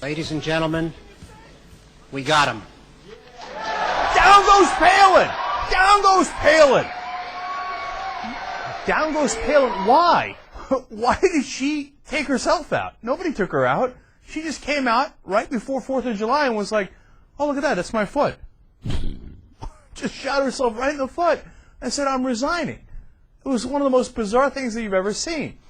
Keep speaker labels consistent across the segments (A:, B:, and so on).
A: Ladies and gentlemen, we got him.
B: Down goes Palin! Down goes Palin! Down goes Palin. Why? Why did she take herself out? Nobody took her out. She just came out right before 4th of July and was like, oh, look at that, that's my foot. Just shot herself right in the foot and said, I'm resigning. It was one of the most bizarre things that you've ever seen.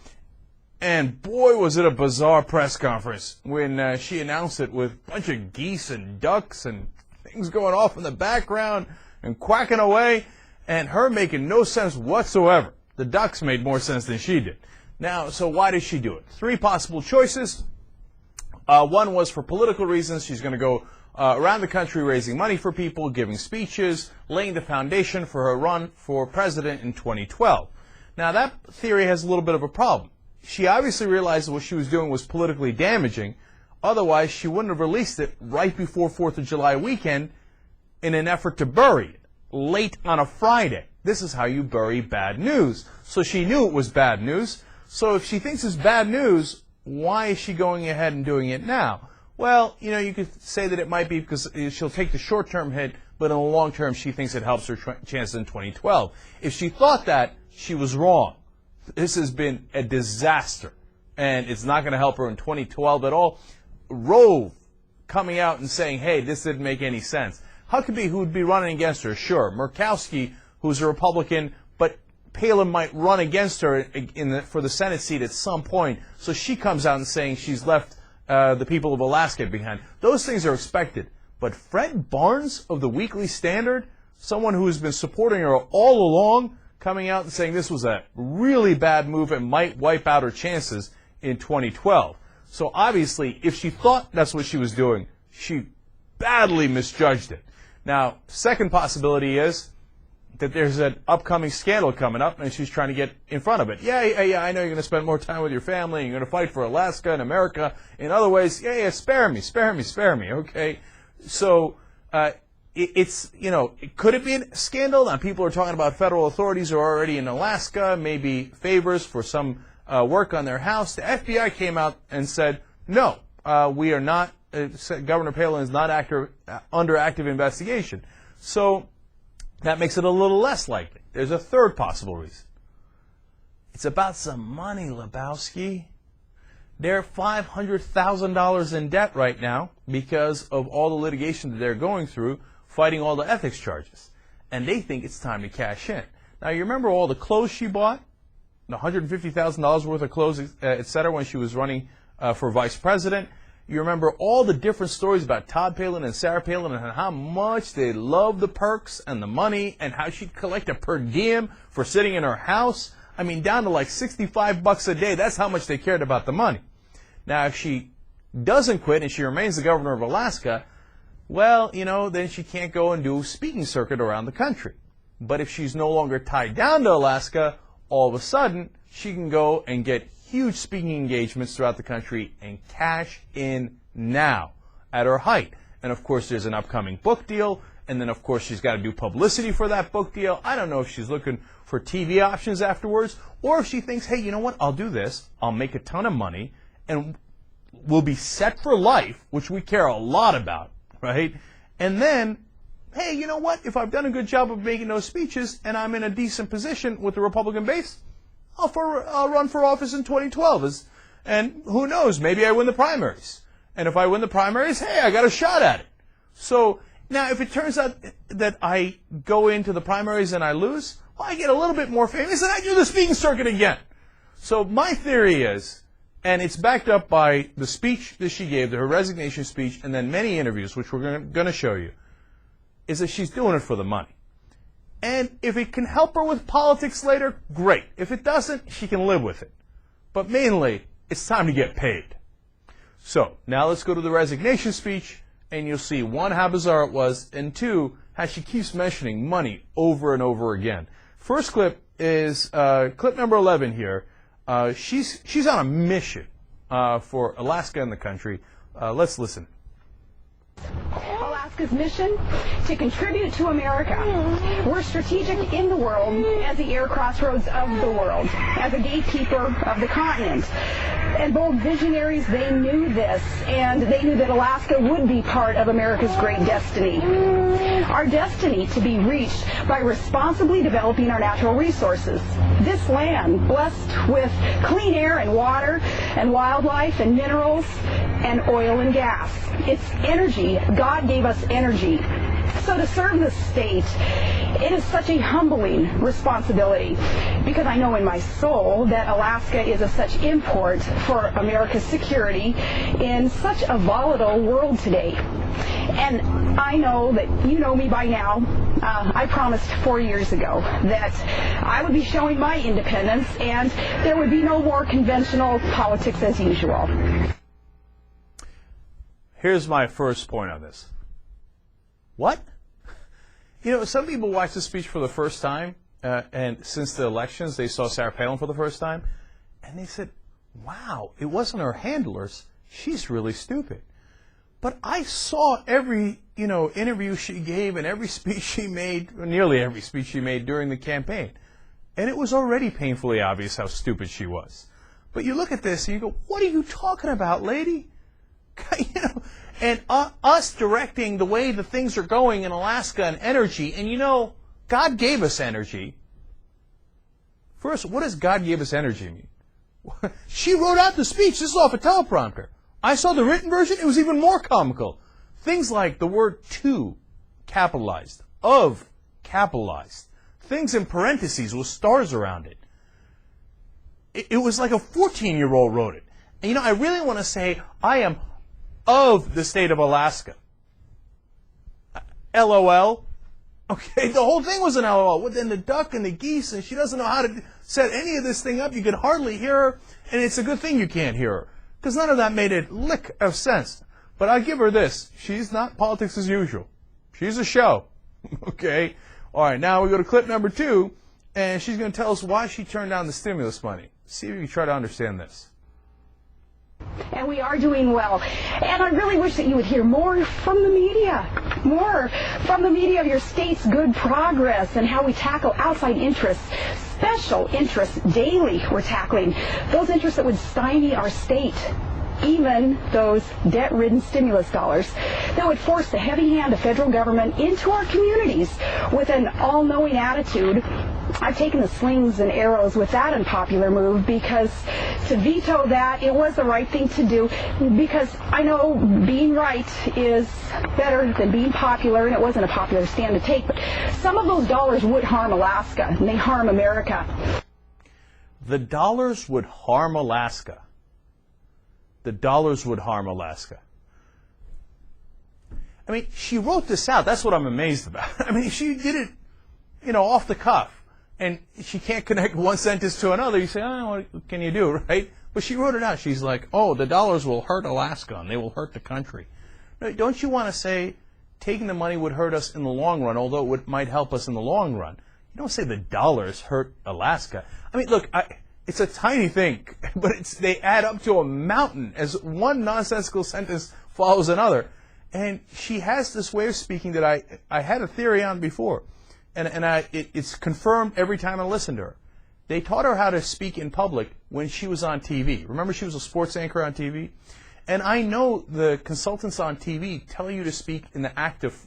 B: And boy, was it a bizarre press conference when she announced it with a bunch of geese and ducks and things going off in the background and quacking away, and her making no sense whatsoever. The ducks made more sense than she did. Now, so why did she do it? 3 possible choices. One was for political reasons. She's going to go around the country raising money for people, giving speeches, laying the foundation for her run for president in 2012. Now, that theory has a little bit of a problem. She obviously realized that what she was doing was politically damaging. Otherwise, she wouldn't have released it right before 4th of July weekend in an effort to bury it late on a Friday. This is how you bury bad news. So she knew it was bad news. So if she thinks it's bad news, why is she going ahead and doing it now? Well, you know, you could say that it might be because she'll take the short-term hit, but in the long term, she thinks it helps her chances in 2012. If she thought that, she was wrong. This has been a disaster, and it's not going to help her in 2012 at all. Rove coming out and saying, hey, this didn't make any sense. Huckabee, who would be running against her, sure. Murkowski, who's a Republican, but Palin might run against her for the Senate seat at some point, so she comes out and saying she's left the people of Alaska behind. Those things are expected. But Fred Barnes of the Weekly Standard, someone who has been supporting her all along, coming out and saying this was a really bad move and might wipe out her chances in 2012. So obviously, if she thought that's what she was doing, she badly misjudged it. Now, second possibility is that there's an upcoming scandal coming up, and she's trying to get in front of it. Yeah, I know you're going to spend more time with your family, and you're going to fight for Alaska and America in other ways. Yeah, spare me, okay? So, could it be a scandal? Now, people are talking about federal authorities who are already in Alaska, maybe favors for some work on their house. The FBI came out and said, no, we are not, Governor Palin is not under active investigation. So that makes it a little less likely. There's a third possible reason. It's about some money, Lebowski. They're $500,000 in debt right now because of all the litigation that they're going through, fighting all the ethics charges. And they think it's time to cash in. Now, you remember all the clothes she bought? The $150,000 worth of clothes, et cetera, when she was running for vice president. You remember all the different stories about Todd Palin and Sarah Palin and how much they loved the perks and the money and how she'd collect a per diem for sitting in her house. I mean, down to like $65 a day. That's how much they cared about the money. Now, if she doesn't quit and she remains the governor of Alaska, well, you know, then she can't go and do a speaking circuit around the country. But if she's no longer tied down to Alaska, all of a sudden, she can go and get huge speaking engagements throughout the country and cash in now at her height. And, of course, there's an upcoming book deal. And then, of course, she's got to do publicity for that book deal. I don't know if she's looking for TV options afterwards or if she thinks, hey, you know what, I'll do this. I'll make a ton of money and we'll be set for life, which we care a lot about, right? And then, hey, you know what, if I've done a good job of making those speeches and I'm in a decent position with the Republican base, I'll run for office in 2012. And who knows, maybe I win the primaries. And if I win the primaries, hey, I got a shot at it. So now if it turns out that I go into the primaries and I lose, well, I get a little bit more famous and I do the speaking circuit again. So my theory is, and it's backed up by the speech that she gave, her resignation speech, and then many interviews, which we're going to show you, is that she's doing it for the money. And if it can help her with politics later, great. If it doesn't, she can live with it. But mainly, it's time to get paid. So, now let's go to the resignation speech, and you'll see, one, how bizarre it was, and two, how she keeps mentioning money over and over again. First clip is clip number 11 here. She's on a mission for Alaska and the country. Let's listen.
C: Alaska Alaska's mission to contribute to America. We're strategic in the world as the air crossroads of the world, as a gatekeeper of the continent. And bold visionaries, they knew this, and they knew that Alaska would be part of America's great destiny. Our destiny to be reached by responsibly developing our natural resources. This land, blessed with clean air and water and wildlife and minerals and oil and gas. It's energy. God gave us energy. So to serve the state, it is such a humbling responsibility, because I know in my soul that Alaska is of such import for America's security in such a volatile world today. And I know that you know me by now. I promised 4 years ago that I would be showing my independence and there would be no more conventional politics as usual.
B: Here's my first point on this. What? You know, some people watch the speech for the first time, and since the elections, they saw Sarah Palin for the first time, and they said, wow, it wasn't her handlers. She's really stupid. But I saw every, interview she gave and every speech she made, or nearly every speech she made during the campaign. And it was already painfully obvious how stupid she was. But you look at this and you go, what are you talking about, lady? And us directing the way the things are going in Alaska and energy, and God gave us energy. First, what does God gave us energy mean? She wrote out the speech. This is off a teleprompter. I saw the written version. It was even more comical. Things like the word to, capitalized, of, capitalized, things in parentheses with stars around it. It was like a 14-year-old wrote it. And I really want to say I am of the state of Alaska. LOL. Okay, the whole thing was an LOL. Well, then the duck and the geese, and she doesn't know how to set any of this thing up. You can hardly hear her, and it's a good thing you can't hear her, because none of that made a lick of sense. But I give her this. She's not politics as usual. She's a show. Okay? All right, now we go to clip number 2, and she's going to tell us why she turned down the stimulus money. See if you can try to understand this.
C: And we are doing well. And I really wish that you would hear more from the media. More from the media of your state's good progress and how we tackle outside interests, special interests daily we're tackling. Those interests that would stymie our state. Even those debt-ridden stimulus dollars that would force the heavy hand of federal government into our communities with an all-knowing attitude. I've taken the slings and arrows with that unpopular move, because to veto that, it was the right thing to do, because I know being right is better than being popular, and it wasn't a popular stand to take, but some of those dollars would harm Alaska, and they harm America.
B: The dollars would harm Alaska. The dollars would harm Alaska. I mean, she wrote this out. That's what I'm amazed about. I mean, she did it, off the cuff. And she can't connect one sentence to another. You say, oh, what can you do, right? But she wrote it out. She's like, oh, the dollars will hurt Alaska, and they will hurt the country. Don't you want to say taking the money would hurt us in the long run, although it might help us in the long run? You don't say the dollars hurt Alaska. I mean, look, it's a tiny thing, but they add up to a mountain as one nonsensical sentence follows another. And she has this way of speaking that I had a theory on before. And it's confirmed every time I listen to her. They taught her how to speak in public when she was on TV. Remember, she was a sports anchor on TV? And I know the consultants on TV tell you to speak in the active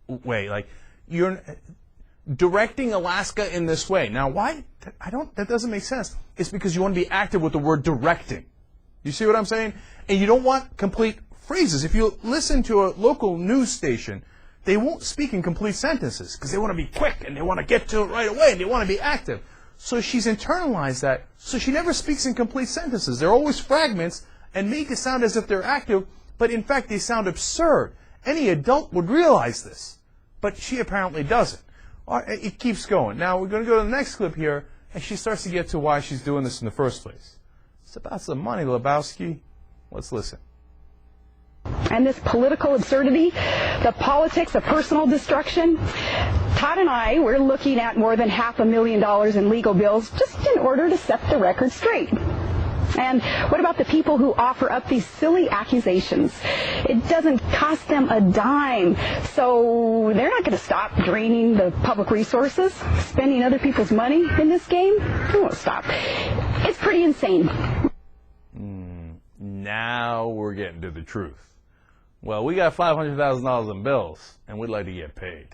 B: way. Like, you're directing Alaska in this way. Now, why? That doesn't make sense. It's because you want to be active with the word directing. You see what I'm saying? And you don't want complete phrases. If you listen to a local news station, they won't speak in complete sentences because they want to be quick and they want to get to it right away and they want to be active. So she's internalized that, so she never speaks in complete sentences. They're always fragments and make it sound as if they're active, but in fact they sound absurd. Any adult would realize this, but she apparently doesn't. All right, it keeps going. Now we're going to go to the next clip here, and she starts to get to why she's doing this in the first place. It's about some money, Lebowski. Let's listen.
C: And this political absurdity, the politics of personal destruction. Todd and I, we're looking at more than $500,000 in legal bills just in order to set the record straight. And what about the people who offer up these silly accusations? It doesn't cost them a dime, so they're not going to stop draining the public resources, spending other people's money in this game. They won't stop. It's pretty insane.
B: Now we're getting to the truth. Well, we got $500,000 in bills, and we'd like to get paid.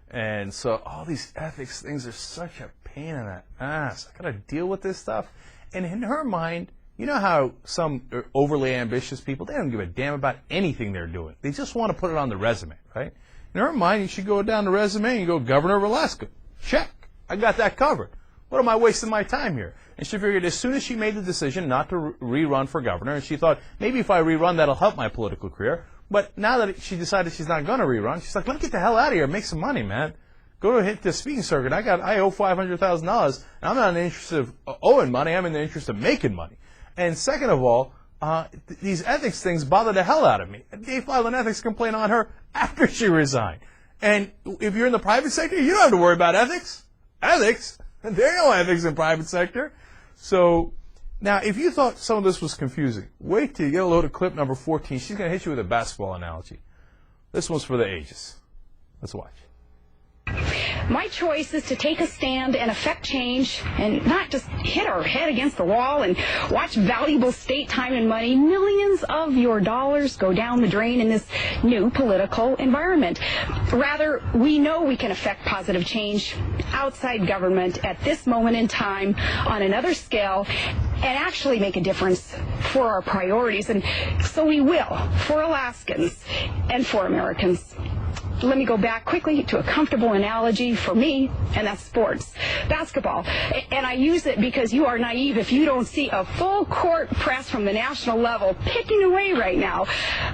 B: And so all these ethics things are such a pain in the ass. I got to deal with this stuff. And in her mind, you know how some overly ambitious people, they don't give a damn about anything they're doing. They just want to put it on the resume, right? In her mind, you should go down the resume and you go, Governor of Alaska. Check. I got that covered. What am I wasting my time here? And she figured as soon as she made the decision not to rerun for governor, and she thought, maybe if I rerun, that'll help my political career. But now that she decided she's not going to rerun, she's like, let me get the hell out of here and make some money, man. Go to hit the speaking circuit. I owe $500,000, and I'm not in the interest of owing money. I'm in the interest of making money. And second of all, these ethics things bother the hell out of me. They filed an ethics complaint on her after she resigned. And if you're in the private sector, you don't have to worry about ethics. Ethics? There are no ethics in private sector. So now, if you thought some of this was confusing, wait till you get a load of clip number 14. She's going to hit you with a basketball analogy. This one's for the ages. Let's watch.
C: My choice is to take a stand and affect change and not just hit our head against the wall and watch valuable state time and money, millions of your dollars go down the drain in this new political environment. Rather, we know we can affect positive change outside government at this moment in time on another scale and actually make a difference for our priorities. And so we will, for Alaskans and for Americans. Let me go back quickly to a comfortable analogy for me, and that's sports. Basketball. And I use it because you are naive if you don't see a full court press from the national level picking away right now.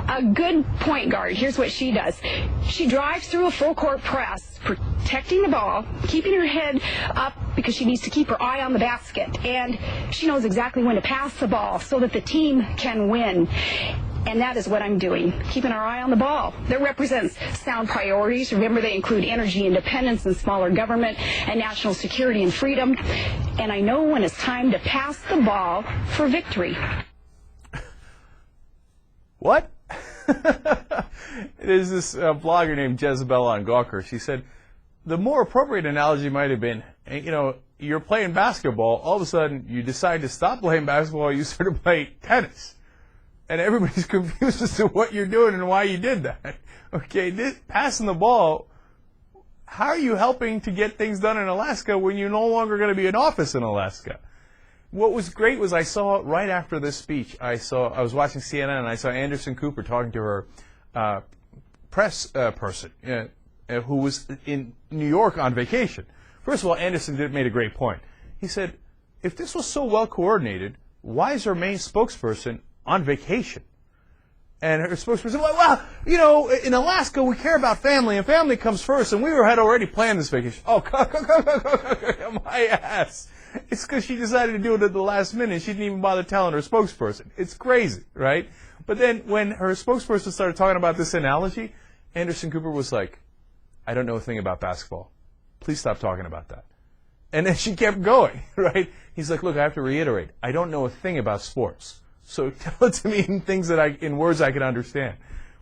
C: A good point guard, here's what she does. She drives through a full court press, protecting the ball, keeping her head up because she needs to keep her eye on the basket. And she knows exactly when to pass the ball so that the team can win. And that is what I'm doing, keeping our eye on the ball. That represents sound priorities. Remember, they include energy independence and smaller government and national security and freedom. And I know when it's time to pass the ball for victory.
B: What? There's this blogger named Jezebel on Gawker. She said, the more appropriate analogy might have been, you know, you're playing basketball, all of a sudden you decide to stop playing basketball, you start to play tennis. And everybody's confused as to what you're doing and why you did that. Okay, passing the ball, how are you helping to get things done in Alaska when you're no longer going to be in office in Alaska? What was great was I saw right after this speech, I was watching CNN and I saw Anderson Cooper talking to her press person who was in New York on vacation. First of all, Anderson made a great point. He said, if this was so well coordinated, why is our main spokesperson on vacation? And her spokesperson said, well, you know, in Alaska we care about family, and family comes first, and we had already planned this vacation. Oh, my ass. It's because she decided to do it at the last minute. She didn't even bother telling her spokesperson. It's crazy, right? But then when her spokesperson started talking about this analogy, Anderson Cooper was like, I don't know a thing about basketball. Please stop talking about that. And then she kept going, right? He's like, look, I have to reiterate, I don't know a thing about sports. So tell it to me in words I can understand,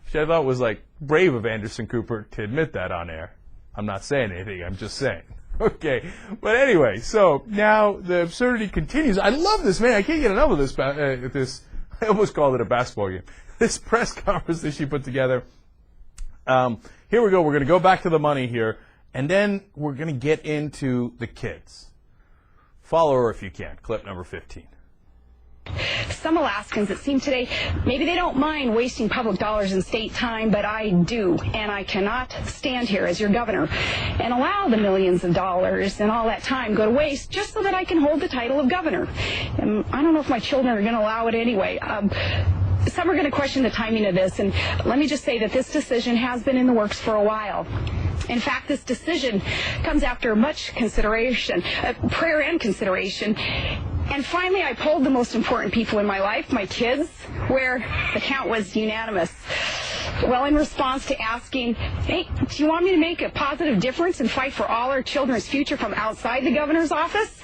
B: which I thought was like brave of Anderson Cooper to admit that on air. I'm not saying anything. I'm just saying. Okay. But anyway, so now the absurdity continues. I love this, man. I can't get enough of this. I almost called it a basketball game. This press conference that she put together. Here we go. We're going to go back to the money here, and then we're going to get into the kids. Follow her if you can. Clip number 15.
C: Some Alaskans, it seems today, maybe they don't mind wasting public dollars and state time, but I do, and I cannot stand here as your governor and allow the millions of dollars and all that time go to waste just so that I can hold the title of governor. And I don't know if my children are going to allow it anyway. Some are going to question the timing of this, and let me just say that this decision has been in the works for a while. In fact, this decision comes after much consideration, prayer and consideration. And finally, I polled the most important people in my life, my kids, where the count was unanimous. Well, in response to asking, hey, do you want me to make a positive difference and fight for all our children's future from outside the governor's office?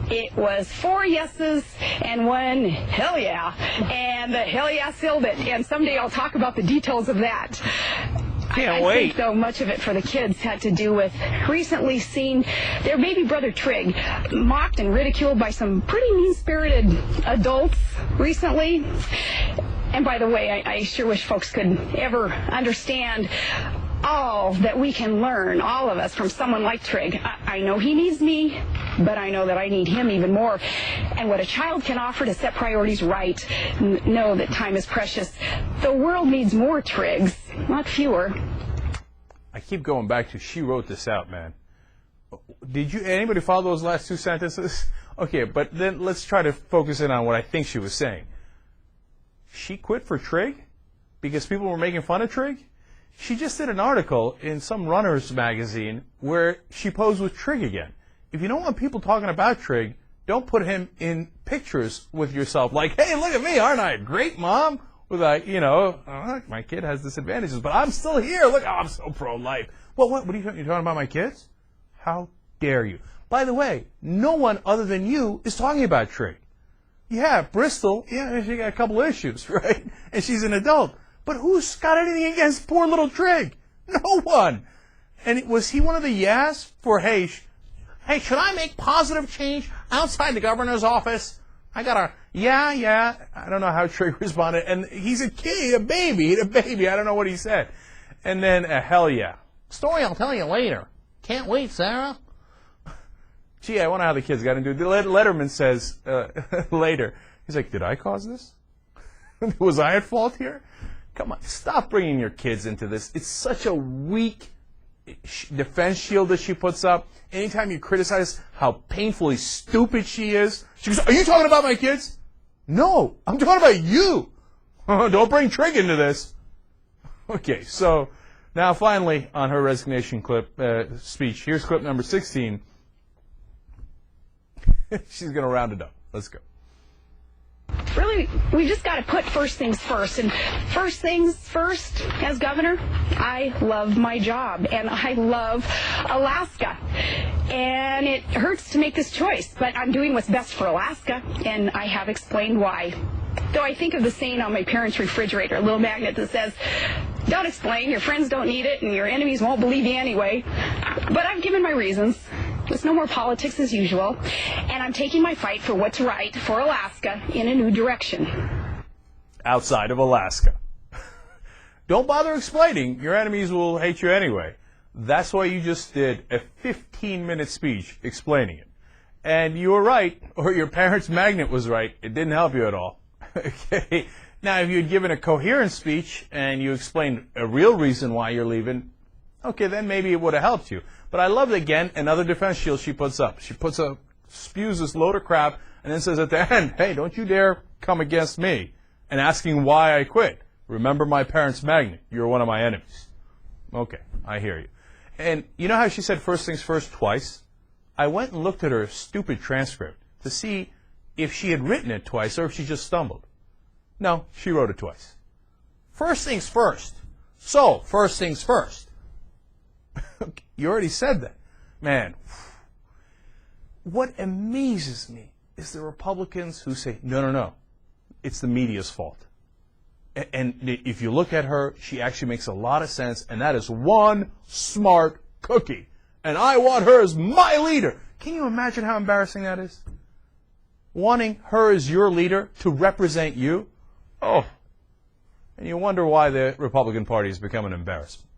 C: It was 4 yeses and 1 hell yeah. And the hell yeah sealed it. And someday I'll talk about the details of that. I think, though, much of it for the kids had to do with recently seeing their baby brother Trig mocked and ridiculed by some pretty mean-spirited adults recently. And by the way, I sure wish folks could ever understand all that we can learn, all of us, from someone like Trig. I know he needs me, but I know that I need him even more. And what a child can offer to set priorities right, know that time is precious. The world needs more Trigs, not fewer.
B: I keep going back to she wrote this out, man. Did anybody follow those last 2 sentences? Okay, but then let's try to focus in on what I think she was saying. She quit for Trig because people were making fun of Trig? She just did an article in some runner's magazine where she posed with Trig again. If you don't want people talking about Trig, don't put him in pictures with yourself like, hey, look at me, aren't I a great mom? With like, my kid has disadvantages, but I'm still here. Look, I'm so pro-life. Well, what are you talking about my kids? How dare you? By the way, no one other than you is talking about Trig. Yeah, Bristol, yeah, she got a couple issues, right? And she's an adult. But who's got anything against poor little Trig? No one. And was he one of the yes for, hey, should I make positive change outside the governor's office? I got a, yeah. I don't know how Trig responded. And he's a kid, a baby. I don't know what he said. And then a hell yeah. Story I'll tell you later. Can't wait, Sarah. Gee, I wonder how the kids got into it. Letterman says later, he's like, did I cause this? Was I at fault here? Come on, stop bringing your kids into this. It's such a weak defense shield that she puts up. Anytime you criticize how painfully stupid she is, she goes, are you talking about my kids? No, I'm talking about you. Don't bring Trig into this. Okay, so now finally on her resignation speech, here's clip number 16. She's going to round it up. Let's go.
C: Really, we just got to put first things first. And first things first, as governor, I love my job, and I love Alaska. And it hurts to make this choice, but I'm doing what's best for Alaska, and I have explained why. Though I think of the saying on my parents' refrigerator, a little magnet that says, don't explain, your friends don't need it, and your enemies won't believe you anyway. But I've given my reasons. There's no more politics as usual, and I'm taking my fight for what's right for Alaska in a new direction.
B: Outside of Alaska. Don't bother explaining. Your enemies will hate you anyway. That's why you just did a 15-minute speech explaining it. And you were right, or your parents' magnet was right. It didn't help you at all. Okay. Now, if you had given a coherent speech and you explained a real reason why you're leaving, okay, then maybe it would have helped you. But I love, again, another defense shield she puts up. She spews this load of crap and then says at the end, hey, don't you dare come against me and asking why I quit. Remember my parents' magnet. You're one of my enemies. Okay, I hear you. And you know how she said first things first twice? I went and looked at her stupid transcript to see if she had written it twice or if she just stumbled. No, she wrote it twice. First things first. So, first things first. You already said that. Man, what amazes me is the Republicans who say, no, it's the media's fault. And if you look at her, she actually makes a lot of sense, and that is one smart cookie. And I want her as my leader. Can you imagine how embarrassing that is? Wanting her as your leader to represent you? Oh. And you wonder why the Republican Party has become an embarrassment.